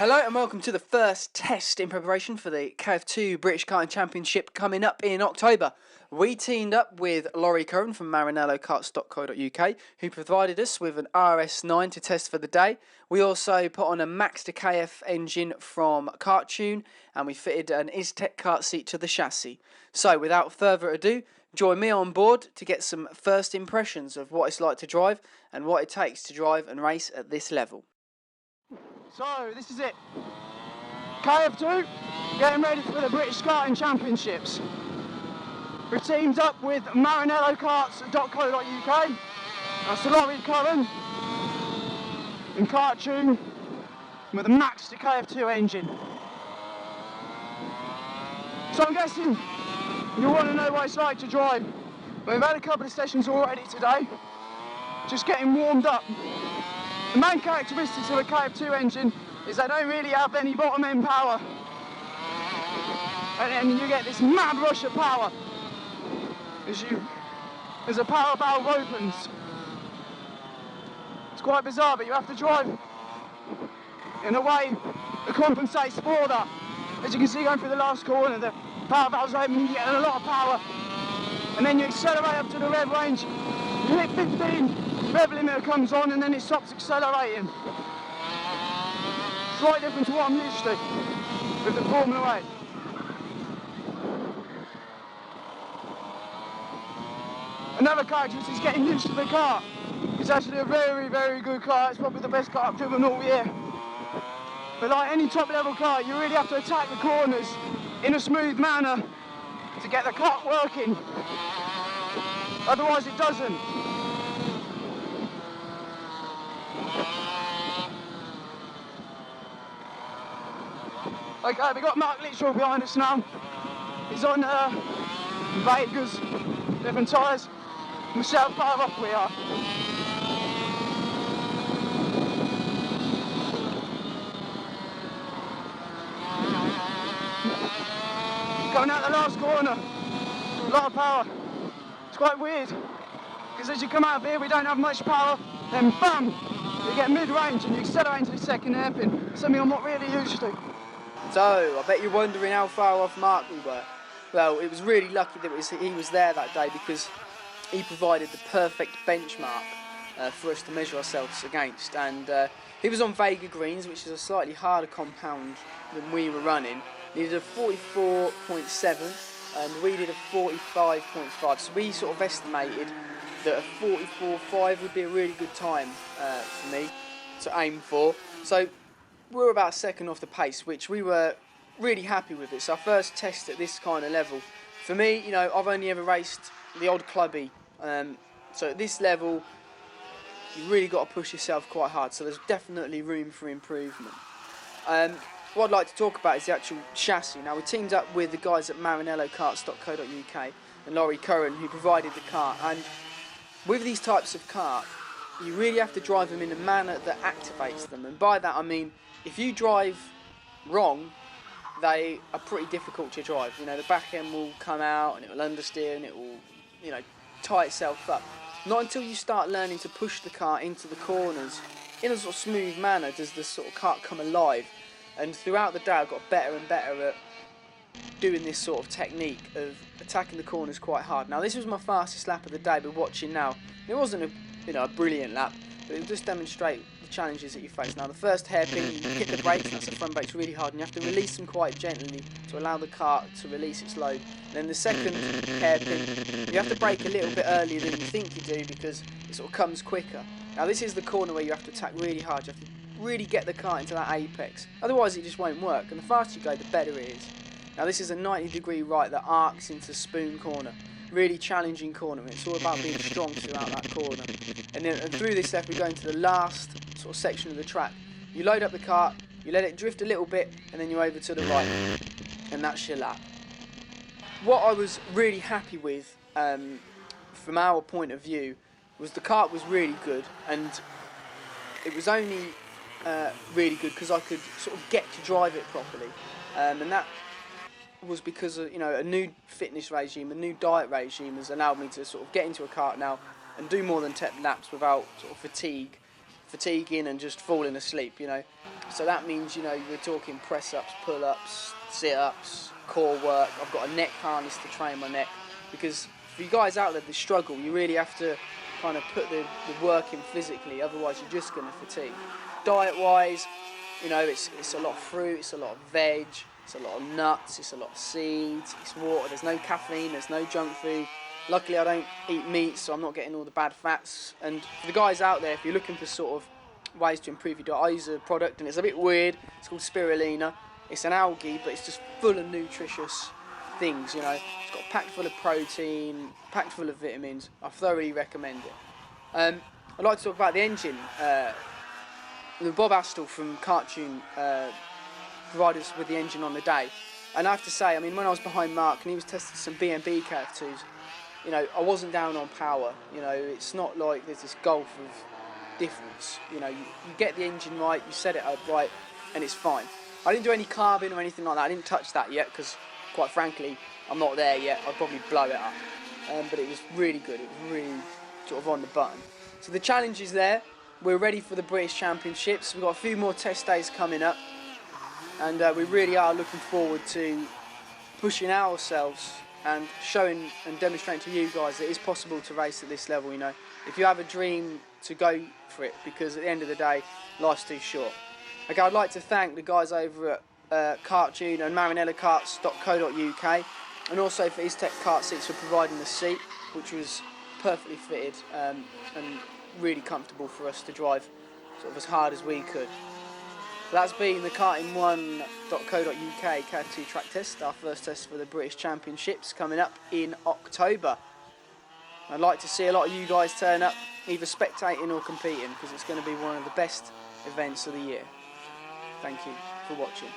Hello and welcome to the first test in preparation for the KF2 British Karting Championship coming up in October. We teamed up with Laurie Curran from maranellokarts.co.uk who provided us with an RS9 to test for the day. We also put on a Max to KF engine from KartTune and we fitted an Istech kart seat to the chassis. So without further ado, join me on board to get some first impressions of what it's like to drive and what it takes to drive and race at this level. So this is it, KF2 getting ready for the British Karting Championships. We've teamed up with maranellokarts.co.uk, that's Laurie Curran, and KartTune with a Max to KF2 engine. So I'm guessing you want to know what it's like to drive. We've had a couple of sessions already today, just getting warmed up. The main characteristics of a KF2 engine is they don't really have any bottom end power. And then you get this mad rush of power as the power valve opens. It's quite bizarre, but you have to drive in a way that compensates for that. As you can see going through the last corner, the power valve's open, you get a lot of power. And then you accelerate up to the rev range, you hit 15, rev limiter comes on and then it stops accelerating. Slightly different to what I'm used to with the Formula 8. Another characteristic is getting used to the car. It's actually a very, very good car. It's probably the best car I've driven all year. But like any top level car, you really have to attack the corners in a smooth manner to get the kart working. Otherwise it doesn't. Okay, we've got Mark Littrell behind us now. He's on Vegas, different tyres. We'll see how far off we are. Coming out the last corner, a lot of power. It's quite weird, because as you come out of here we don't have much power, then bam, you get mid-range and you accelerate into the second hairpin, something I'm not really used to. So, I bet you're wondering how far off Mark we were. Well, it was really lucky that he was there that day because he provided the perfect benchmark for us to measure ourselves against. And he was on Vega Greens, which is a slightly harder compound than we were running. He did a 44.7 and we did a 45.5. So we sort of estimated that a 44.5 would be a really good time for me to aim for. So we were about a second off the pace, which we were really happy with. It's our first test at this kind of level. For me, you know, I've only ever raced the odd clubby, so at this level, you've really got to push yourself quite hard, so there's definitely room for improvement. What I'd like to talk about is the actual chassis. Now, we teamed up with the guys at maranellokarts.co.uk and Laurie Curran, who provided the car, and with these types of kart, you really have to drive them in a manner that activates them, and by that I mean if you drive wrong, they are pretty difficult to drive. You know, the back end will come out and it will understeer and it will, you know, tie itself up. Not until you start learning to push the car into the corners in a sort of smooth manner does the sort of kart come alive. And throughout the day I've got better and better at doing this sort of technique of attacking the corners quite hard. Now this was my fastest lap of the day we're watching now. It wasn't a brilliant lap, but it will just demonstrate the challenges that you face. Now the first hairpin, you hit the brakes, and that's the front brakes really hard, and you have to release them quite gently to allow the kart to release its load. And then the second hairpin, you have to brake a little bit earlier than you think you do because it sort of comes quicker. Now this is the corner where you have to attack really hard. You have to really get the kart into that apex, otherwise it just won't work, and the faster you go the better it is. Now this is a 90-degree right that arcs into Spoon Corner. Really challenging corner, and it's all about being strong throughout that corner. And then through this left we go into the last sort of section of the track. You load up the kart, you let it drift a little bit, and then you're over to the right, and that's your lap. What I was really happy with from our point of view was the kart was really good, and it was only really good because I could sort of get to drive it properly, and that was because of, a new fitness regime, a new diet regime has allowed me to sort of get into a kart now and do more than 10 laps without sort of fatigue fatiguing and just falling asleep, you know. So that means, you know, we're talking press-ups, pull-ups, sit-ups, core work. I've got a neck harness to train my neck, because for you guys out there that struggle, you really have to kind of put the work in physically, otherwise you're just going to fatigue. Diet-wise, you know, it's a lot of fruit, it's a lot of veg, it's a lot of nuts, it's a lot of seeds, it's water, there's no caffeine, there's no junk food. Luckily I don't eat meat, so I'm not getting all the bad fats. And for the guys out there, if you're looking for sort of ways to improve your diet, I use a product and it's a bit weird, it's called spirulina. It's an algae, but it's just full of nutritious things, you know. It's got packed full of protein, packed full of vitamins. I thoroughly recommend it. I'd like to talk about the engine. The Bob Astle from Cartoon provided us with the engine on the day. And I have to say, I mean, when I was behind Mark and he was testing some B&B KF2s, you know, I wasn't down on power. You know, it's not like there's this gulf of difference. You know, you get the engine right, you set it up right, and it's fine. I didn't do any carbon or anything like that. I didn't touch that yet because, quite frankly, I'm not there yet. I'd probably blow it up. But it was really good. It was really sort of on the button. So the challenge is there. We're ready for the British Championships. We've got a few more test days coming up. And we really are looking forward to pushing ourselves and showing and demonstrating to you guys that it's possible to race at this level, you know. If you have a dream, to go for it, because at the end of the day, life's too short. Okay, I'd like to thank the guys over at Cartoon and marinellakarts.co.uk, and also for Tech Kart Seats for providing the seat, which was perfectly fitted and really comfortable for us to drive sort of as hard as we could. So that's been the karting1.co.uk KF2 track test, our first test for the British Championships coming up in October. I'd like to see a lot of you guys turn up, either spectating or competing, because it's going to be one of the best events of the year. Thank you for watching.